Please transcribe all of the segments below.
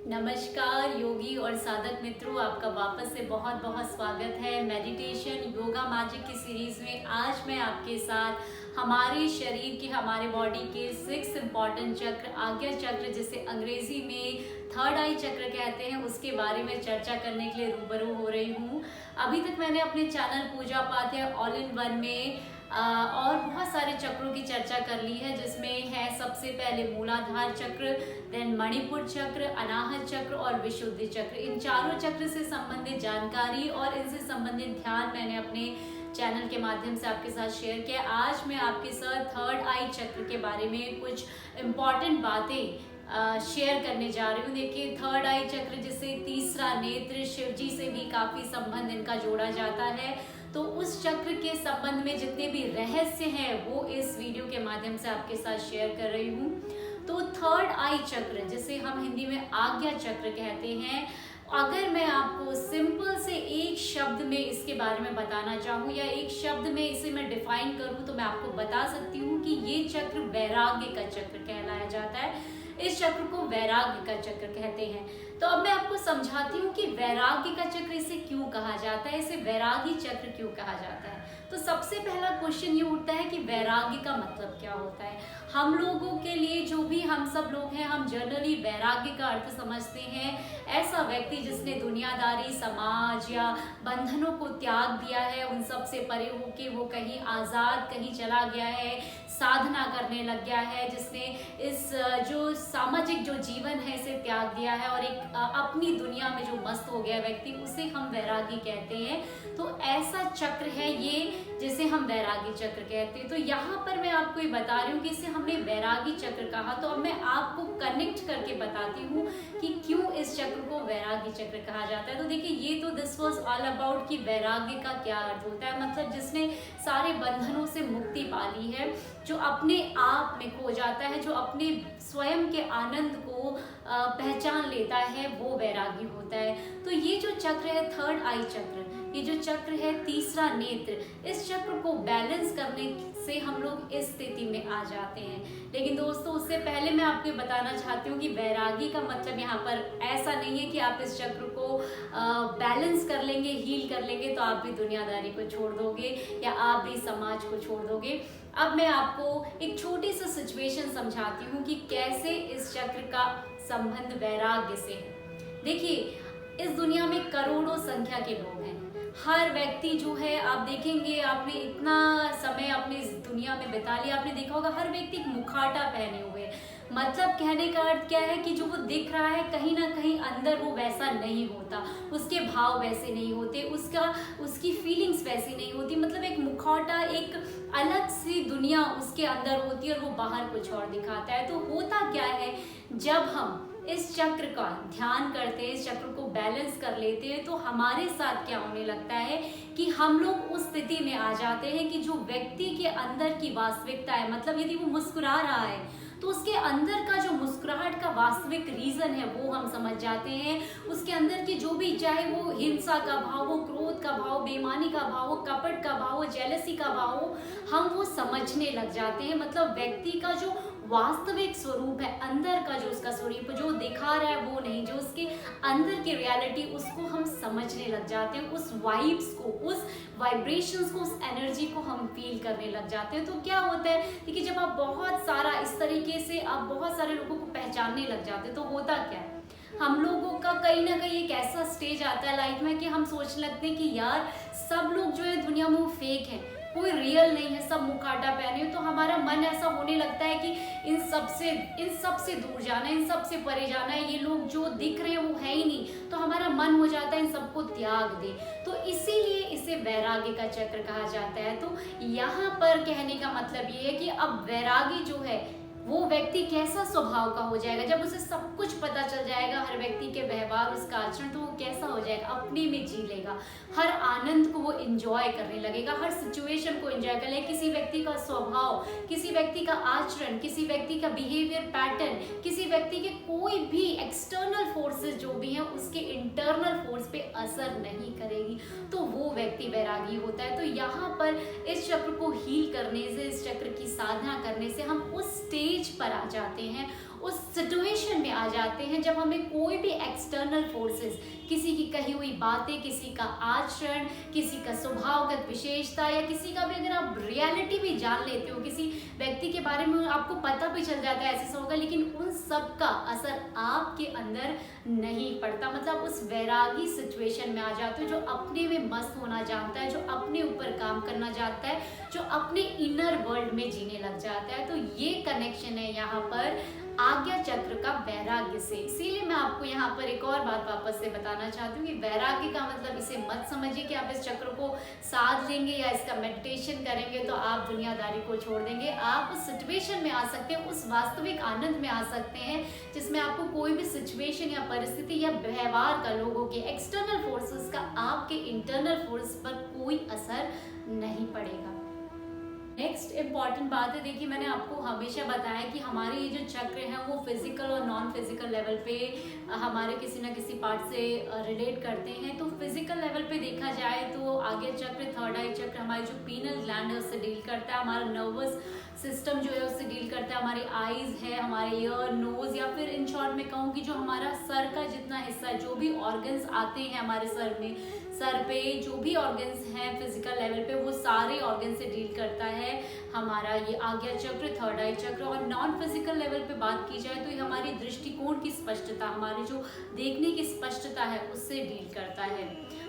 नमस्कार योगी और साधक मित्रों, आपका वापस से बहुत बहुत स्वागत है मेडिटेशन योगा मैजिक की सीरीज में। आज मैं आपके साथ हमारे शरीर के, हमारे बॉडी के 6 इम्पॉर्टेंट चक्र, आज्ञा चक्र जिसे अंग्रेजी में थर्ड आई चक्र कहते हैं, उसके बारे में चर्चा करने के लिए रूबरू हो रही हूँ। अभी तक मैंने अपने चैनल पूजा पाठ या ऑल इन वन में और बहुत सारे चक्रों की चर्चा कर ली है, जिसमें है सबसे पहले मूलाधार चक्र, देन मणिपुर चक्र, अनाहत चक्र और विशुद्धि चक्र। इन चारों चक्र से संबंधित जानकारी और इनसे संबंधित ध्यान मैंने अपने चैनल के माध्यम से आपके साथ शेयर किया। आज मैं आपके साथ थर्ड आई चक्र के बारे में कुछ इम्पॉर्टेंट बातें शेयर करने जा रही हूँ। देखिए, थर्ड आई चक्र जिसे तीसरा नेत्र, शिव जी से भी काफी संबंध इनका जोड़ा जाता है। तो उस चक्र के संबंध में जितने भी रहस्य हैं वो इस वीडियो के माध्यम से आपके साथ शेयर कर रही हूँ। तो थर्ड आई चक्र जिसे हम हिंदी में आज्ञा चक्र कहते हैं, अगर मैं आपको सिंपल से एक शब्द में इसके बारे में बताना चाहूँ या एक शब्द में इसे मैं डिफाइन करूँ, तो मैं आपको बता सकती हूँ कि ये चक्र वैराग्य का चक्र कहलाया जाता है। इस चक्र को वैराग्य का चक्र कहते हैं। तो अब मैं आपको समझाती हूँ कि वैराग्य का चक्र इसे क्यों कहा जाता है, इसे वैरागी चक्र क्यों कहा जाता है। तो सबसे पहला क्वेश्चन ये उठता है कि वैराग्य का मतलब क्या होता है। हम लोगों के लिए, जो भी हम सब लोग हैं, हम जनरली वैराग्य का अर्थ समझते हैं ऐसा व्यक्ति जिसने दुनियादारी, समाज या बंधनों को त्याग दिया है, उन सब से परे होके वो कहीं आज़ाद कहीं चला गया है, साधना करने लग गया है, जिसने इस जो सामाजिक जो जीवन है इसे त्याग दिया है और एक अपनी दुनिया में जो मस्त हो गया व्यक्ति, उसे हम वैरागी कहते हैं। तो ऐसा चक्र है ये जिसे हम वैरागी चक्र कहते हैं। तो यहाँ पर मैं आपको ये बता रही हूँ कि इसे हमने वैरागी चक्र कहा। तो अब मैं आपको कनेक्ट करके बताती हूँ कि क्यों इस चक्र को वैरागी चक्र कहा जाता है। तो देखिए, ये तो दिस वाज ऑल अबाउट कि वैराग्य का क्या अर्थ होता है। मतलब जिसने सारे बंधनों से मुक्ति पा ली है, जो अपने आप में खो जाता है, जो अपने स्वयं के आनंद को पहचान लेता है, वो वैरागी होता है। तो ये जो चक्र है थर्ड आई चक्र, ये जो चक्र है तीसरा नेत्र, इस चक्र को बैलेंस करने से हम लोग इस स्थिति में आ जाते हैं। लेकिन दोस्तों, उससे पहले मैं आपको बताना चाहती हूँ कि वैरागी का मतलब यहाँ पर ऐसा नहीं है कि आप इस चक्र को बैलेंस कर लेंगे, हील कर लेंगे तो आप भी दुनियादारी को छोड़ दोगे या आप भी समाज को छोड़ दोगे। अब मैं आपको एक छोटी सी सिचुएशन समझाती हूँ कि कैसे इस चक्र का संबंध वैराग्य से है। देखिए, इस दुनिया में करोड़ों संख्या के लोग हैं। हर व्यक्ति जो है, आप देखेंगे, आपने इतना समय अपनी इस दुनिया में बिता लिया, आपने देखा होगा हर व्यक्ति एक मुखौटा पहने हुए है। मतलब कहने का अर्थ क्या है कि जो वो दिख रहा है कहीं ना कहीं अंदर वो वैसा नहीं होता, उसके भाव वैसे नहीं होते, उसकी फीलिंग्स वैसी नहीं होती। मतलब एक मुखौटा, एक अलग सी दुनिया उसके अंदर होती है और वो बाहर कुछ और दिखाता है। तो होता क्या है, जब हम इस चक्र का ध्यान करते हैं, इस चक्र को बैलेंस कर लेते हैं, तो हमारे साथ क्या होने लगता है कि हम लोग उस स्थिति में आ जाते हैं कि जो व्यक्ति के अंदर की वास्तविकता है, मतलब यदि वो मुस्कुरा रहा है तो उसके अंदर का जो मुस्कुराहट का वास्तविक रीजन है वो हम समझ जाते हैं। उसके अंदर की जो भी, चाहे वो हिंसा का भाव हो, क्रोध का भाव, बेईमानी का भाव हो, कपट का भाव हो, जेलसी का भाव हो, हम वो समझने लग जाते हैं। मतलब व्यक्ति का जो वास्तविक स्वरूप है, अंदर का जो उसका स्वरूप, जो दिखा रहा है वो नहीं, जो उसके अंदर की रियलिटी, उसको हम समझने लग जाते हैं। उस वाइब्स को, उस वाइब्रेशंस को, उस एनर्जी को हम फील करने लग जाते हैं। तो क्या होता है, देखिए, जब आप बहुत सारा इस तरीके से आप बहुत सारे लोगों को पहचानने लग जाते हैं तो होता क्या है, हम लोगों का कहीं ना कहीं एक ऐसा स्टेज आता है लाइफ में कि हम सोचने लगते हैं कि यार सब लोग जो है दुनिया में वो फेक है, कोई रियल नहीं है, सब मुखौटा पहने हो। तो हमारा मन ऐसा होने लगता है कि इन सब से दूर जाना है, इन सब से परे जाना है, ये लोग जो दिख रहे हैं वो है ही नहीं। तो हमारा मन हो जाता है इन सबको त्याग दे। तो इसीलिए इसे वैराग्य का चक्र कहा जाता है। तो यहाँ पर कहने का मतलब ये है कि अब वैरागी जो है वो व्यक्ति कैसा स्वभाव का हो जाएगा, जब उसे सब कुछ पता चल जाएगा, हर व्यक्ति के व्यवहार, उसका आचरण, तो वो कैसा हो जाएगा, अपने में जी लेगा, हर आनंद को वो एंजॉय करने लगेगा, हर सिचुएशन को एंजॉय कर लेगा। किसी व्यक्ति का स्वभाव, किसी व्यक्ति का आचरण, किसी व्यक्ति का बिहेवियर पैटर्न, किसी व्यक्ति के कोई भी एक्सटर्नल फोर्सेस जो भी हैं उसके इंटरनल फोर्स पे असर नहीं करेगी, तो वो व्यक्ति वैरागी होता है। तो यहाँ पर इस चक्र को हील करने से, इस चक्र की साधना करने से हम उस स्टेज पर आ जाते हैं, उस सिचुएशन में आ जाते हैं जब हमें कोई भी एक्सटर्नल फोर्सेस, किसी की कही हुई बातें, किसी का आचरण, किसी का स्वभावगत विशेषता, या किसी का भी अगर आप रियलिटी भी जान लेते हो, किसी व्यक्ति के बारे में आपको पता भी चल जाता है ऐसा होगा, लेकिन उन सब का असर आपके अंदर नहीं पड़ता। मतलब उस वैरागी सिचुएशन में आ जाते हो जो अपने में मस्त होना जानता है, जो अपने ऊपर काम करना जानता है, जो अपने इनर वर्ल्ड में जीने लग जाता है। तो ये कनेक्शन है यहाँ पर आज्ञा चक्र का वैराग्य से। इसीलिए मैं आपको यहाँ पर एक और बात वापस से बताना चाहती हूँ कि वैराग्य का मतलब इसे मत समझिए कि आप इस चक्र को साध लेंगे या इसका मेडिटेशन करेंगे तो आप दुनियादारी को छोड़ देंगे। आप उस सिचुएशन में आ सकते हैं, उस वास्तविक आनंद में आ सकते हैं जिसमें आपको कोई भी सिचुएशन या परिस्थिति या व्यवहार का, लोगों के एक्सटर्नल फोर्सेस का आपके इंटरनल फोर्स पर कोई असर नहीं पड़ेगा। नेक्स्ट इम्पॉर्टेंट बात है, देखिए मैंने आपको हमेशा बताया कि हमारे ये जो चक्र हैं वो फिजिकल और नॉन फिजिकल लेवल पे हमारे किसी ना किसी पार्ट से रिलेट करते हैं। तो फिजिकल लेवल पे देखा जाए तो आगे चक्र, थर्ड आई चक्र हमारी जो पीनल ग्लैंड है उससे डील करता है, हमारा नर्वस सिस्टम जो है उससे डील करता है, हमारे आईज है, हमारे ईयर, नोज, या फिर इन शॉर्ट में कहूँ कि जो हमारा सर का जितना हिस्सा है, जो भी ऑर्गन्स आते हैं हमारे सर में, सर पे जो भी ऑर्गन्स हैं फिजिकल लेवल पे, वो सारे ऑर्गन से डील करता है हमारा ये आज्ञा चक्र, थर्ड आई चक्र। और नॉन फिजिकल लेवल पे बात की जाए तो ये हमारी दृष्टिकोण की स्पष्टता, हमारी जो देखने की स्पष्टता है उससे डील करता है।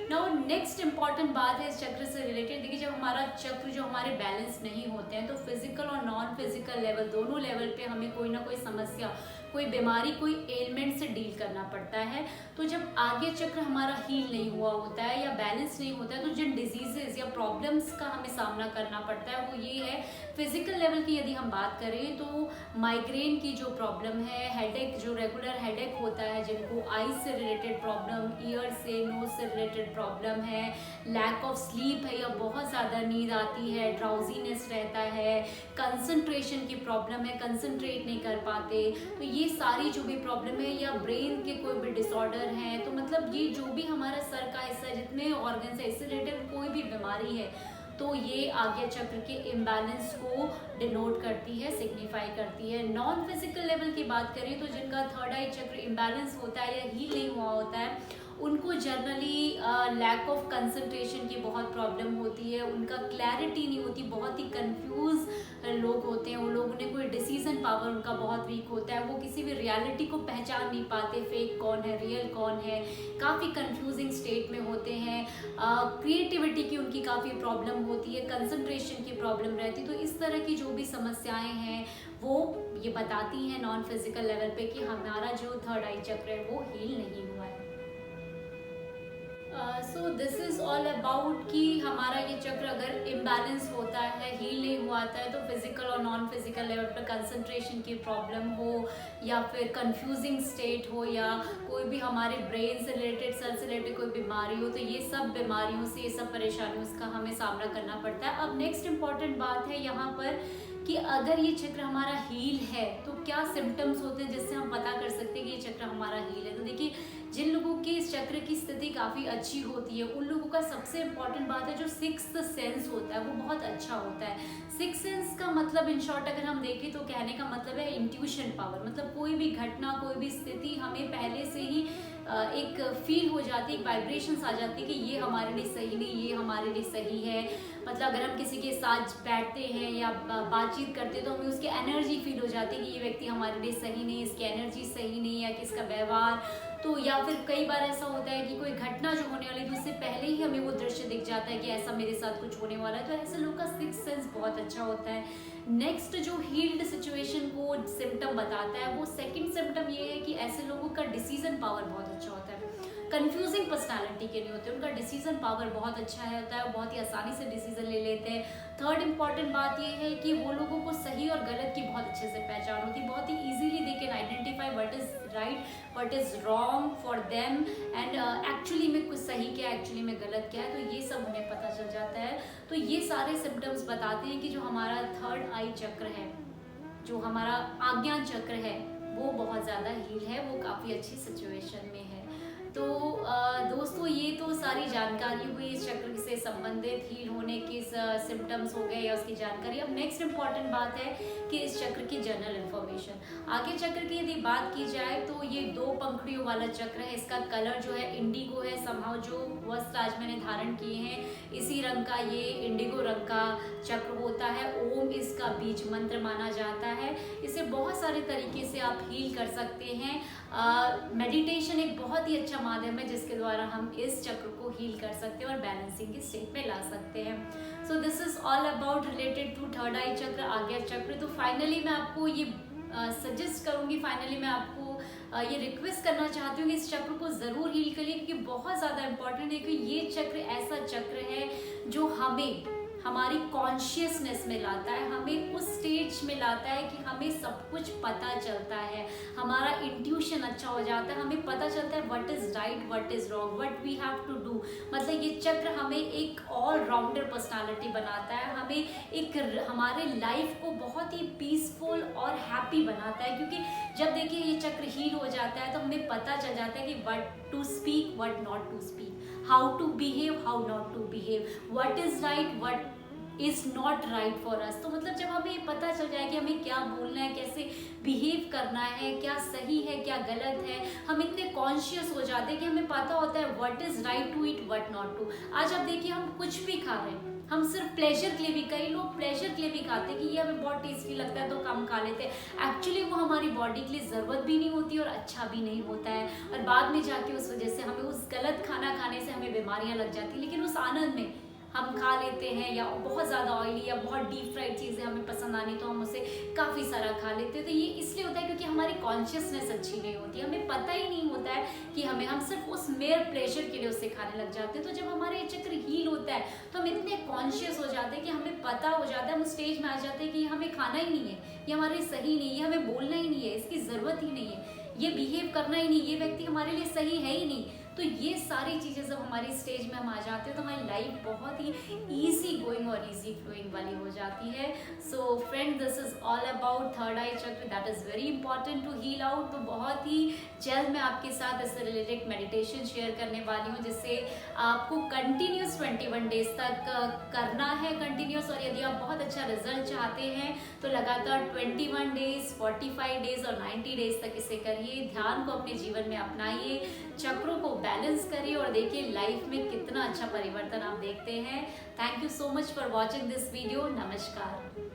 नाउ नेक्स्ट इंपॉर्टेंट बात है इस चक्र से रिलेटेड, देखिए जब हमारा चक्र जो हमारे बैलेंस नहीं होते हैं तो फिजिकल और नॉन फिजिकल लेवल दोनों लेवल पे हमें कोई ना कोई समस्या, कोई बीमारी, कोई एलिमेंट से डील करना पड़ता है। तो जब आगे चक्र हमारा हील नहीं हुआ होता है या बैलेंस नहीं होता है तो जिन डिजीजेस या प्रॉब्लम्स का हमें सामना करना पड़ता है वो ये है। फिजिकल लेवल की यदि हम बात करें तो माइग्रेन की जो प्रॉब्लम है, हेडेक, जो रेगुलर हेडेक होता है, जिनको आईज से रिलेटेड प्रॉब्लम, ईयर से, नोज से रिलेटेड प्रॉब्लम है, लैक ऑफ स्लीप है या बहुत ज़्यादा नींद आती है, ड्राउजीनेस रहता है, कंसंट्रेशन की प्रॉब्लम है, कंसंट्रेट नहीं कर पाते, तो ये सारी जो भी प्रॉब्लम है, या ब्रेन के कोई भी डिसऑर्डर हैं, तो मतलब ये जो भी हमारा सर का हिस्सा, जितने ऑर्गन्स है, इससे रिलेटेड कोई भी बीमारी है तो ये आज्ञा चक्र के इम्बैलेंस को डिनोट करती है, सिग्निफाई करती है। नॉन फिजिकल लेवल की बात करें तो जिनका थर्ड आई चक्र इम्बैलेंस होता है या हील नहीं हुआ होता है उनको जनरली लैक ऑफ कंसंट्रेशन की बहुत प्रॉब्लम होती है, उनका क्लैरिटी नहीं होती, बहुत ही कंफ्यूज लोग होते हैं, उन लोगों ने कोई डिसीजन पावर उनका बहुत वीक होता है, वो किसी भी रियलिटी को पहचान नहीं पाते, फेक कौन है, रियल कौन है, काफ़ी कंफ्यूजिंग स्टेट में होते हैं, क्रिएटिविटी की उनकी काफ़ी प्रॉब्लम होती है, कंसंट्रेशन की प्रॉब्लम रहती है। तो इस तरह की जो भी समस्याएं हैं वो ये बताती हैं नॉन फिजिकल लेवल पे कि हमारा जो थर्ड आई चक्र है वो हील नहीं हुआ है। So this is all about कि हमारा ये चक्र अगर इम्बैलेंस होता है, हील नहीं हुआ आता है, तो फिजिकल और नॉन फिजिकल लेवल पर कंसंट्रेशन की प्रॉब्लम हो या फिर कंफ्यूजिंग स्टेट हो या कोई भी हमारे ब्रेन से रिलेटेड, सेल से रिलेटेड कोई बीमारी हो, तो ये सब बीमारियों से, ये सब परेशानियों का हमें सामना करना पड़ता है। अब नेक्स्ट इम्पॉर्टेंट बात है यहाँ पर कि अगर ये चक्र हमारा हील है तो क्या सिम्टम्स होते हैं जिससे हम पता कर सकते हैं कि ये चक्र हमारा हील है। तो देखिए जिन लोगों की इस चक्र की स्थिति काफ़ी अच्छी होती है उन लोगों का सबसे इम्पॉर्टेंट बात है जो सिक्स्थ सेंस होता है वो बहुत अच्छा होता है। सिक्स्थ सेंस का मतलब इन शॉर्ट अगर हम देखें तो कहने का मतलब है इंट्यूशन पावर, मतलब कोई भी घटना, कोई भी स्थिति हमें पहले से ही एक फील हो जाती है, एक वाइब्रेशंस आ जाती है कि ये हमारे लिए सही नहीं, ये हमारे लिए सही है। मतलब अगर हम किसी के साथ बैठते हैं या बातचीत करते हैं तो हमें उसकी एनर्जी फील हो जाती है कि ये व्यक्ति हमारे लिए सही नहीं, इसकी एनर्जी सही नहीं है, कि इसका व्यवहार, तो या फिर कई बार ऐसा होता है कि कोई घटना जो होने वाली है उससे पहले ही हमें वो दृश्य दिख जाता है कि ऐसा मेरे साथ कुछ होने वाला है। तो ऐसे लोगों का सिक्स्थ सेंस बहुत अच्छा होता है। नेक्स्ट जो हील्ड सिचुएशन को सिम्टम बताता है वो सेकंड सिम्टम ये है कि ऐसे लोगों का डिसीजन पावर बहुत अच्छा होता है, कंफ्यूजिंग पर्सनालिटी के नहीं होते, उनका डिसीजन पावर बहुत अच्छा है होता है, बहुत ही आसानी से डिसीजन ले लेते हैं। थर्ड इंपॉर्टेंट बात ये है कि वो लोगों को सही और गलत की बहुत अच्छे से पहचान होती है, बहुत ही easily they can identify what is right, what is wrong for them and actually में कुछ सही क्या है, एक्चुअली में गलत क्या है, तो ये सब हमें पता चल जाता है। तो ये सारे सिम्टम्स बताते हैं कि जो हमारा थर्ड आई चक्र है, जो हमारा आज्ञा चक्र है, वो बहुत ज़्यादा हील है, वो काफ़ी अच्छी सिचुएशन में है। तो दोस्तों ये तो सारी जानकारी हुई इस चक्र से संबंधित, हील होने की सिम्टम्स हो गए या उसकी जानकारी। अब नेक्स्ट इम्पॉर्टेंट बात है कि इस चक्र की जनरल इन्फॉर्मेशन। आगे चक्र की यदि बात की जाए तो ये 2 पंखुड़ियों वाला चक्र है। इसका कलर जो है इंडिगो है। संभव जो वस्त्र आज मैंने धारण किए हैं इसी रंग का ये इंडिगो रंग का चक्र होता है। ओम इसका बीज मंत्र माना जाता है। इसे बहुत सारे तरीके से आप हील कर सकते हैं। मेडिटेशन एक बहुत ही अच्छा माध्यम है जिसके द्वारा हम इस चक्र को हील कर सकते हैं और बैलेंसिंग की स्टेट में ला सकते हैं। So this is all about related to third eye chakra, Ajna चक्र। तो फाइनली मैं आपको ये सजेस्ट करूंगी, फाइनली मैं आपको ये रिक्वेस्ट करना चाहती हूँ कि इस चक्र को ज़रूर हील करिए, क्योंकि बहुत ज़्यादा इंपॉर्टेंट है कि ये चक्र ऐसा चक्र है जो हमें हमारी कॉन्शियसनेस में लाता है, हमें उस स्टेज में लाता है कि हमें सब कुछ पता चलता है, हमारा इंट्यूशन अच्छा हो जाता है, हमें पता चलता है what is right, what is wrong, what we have to do. मतलब ये चक्र हमें एक ऑल राउंडर पर्सनालिटी बनाता है, हमें एक हमारे लाइफ को बहुत ही पीसफुल और हैप्पी बनाता है। क्योंकि जब देखिए ये चक्र हील हो जाता है तो हमें पता चल जाता है कि what to speak, what not to speak, how to behave, how not to behave, what is right, what is not right for us. तो मतलब जब हमें पता चल जाए कि हमें क्या बोलना है, कैसे बिहेव करना है, क्या सही है क्या गलत है, हम इतने कॉन्शियस हो जाते हैं कि हमें पता होता है what is right to eat, what not to. आज आप देखिए हम कुछ भी खा रहे हैं, हम सिर्फ प्लेजर के लिए भी, कई लोग प्लेजर के लिए भी खाते हैं कि ये हमें बहुत टेस्टी लगता है तो कम खा लेते हैं। एक्चुअली वो हमारी बॉडी के लिए ज़रूरत भी नहीं होती और अच्छा भी नहीं होता है, और बाद में जाके उस वजह से हमें उस गलत खाना खाने से हमें बीमारियां लग जाती हैं। लेकिन उस आनंद में हम खा लेते हैं, या बहुत ज़्यादा ऑयली या बहुत डीप फ्राइड चीज़ें हमें पसंद आनी तो हम उसे काफ़ी सारा खा लेते हैं। तो ये इसलिए होता है क्योंकि हमारी कॉन्शियसनेस अच्छी नहीं होती, हमें पता ही नहीं होता है कि हम सिर्फ उस मेयर प्लेजर के लिए उससे खाने लग जाते हैं। तो जब हमारा ये चक्र हील होता है तो हम इतने कॉन्शियस हो जाते हैं कि हमें पता हो जाता है, हम उस स्टेज में आ जाते हैं कि ये हमें खाना ही नहीं है, ये हमारे सही नहीं है, हमें बोलना ही नहीं है, इसकी ज़रूरत ही नहीं है, ये बिहेव करना ही नहीं, ये व्यक्ति हमारे लिए सही है ही नहीं। तो ये सारी चीज़ें जब हमारी स्टेज में हम आ जाते हैं तो हमारी लाइफ बहुत ही ईजी गोइंग और ईजी फ्लोइंग वाली हो जाती है। So friend, this is all about third eye chakra, that is very important to heal out. तो बहुत ही जल्द मैं आपके साथ इससे रिलेटेड मेडिटेशन शेयर करने वाली हूँ जिससे आपको कंटिन्यूस 21 डेज तक करना है कंटिन्यूस। और यदि आप बहुत अच्छा रिजल्ट चाहते हैं तो लगातार 21 डेज, 45 डेज और 90 डेज तक इसे करिए। ध्यान को अपने जीवन में अपनाइए, चक्रों को बैलेंस करिए और देखिए लाइफ में कितना अच्छा परिवर्तन आप देखते हैं। Thank you so much for watching this video. नमस्कार।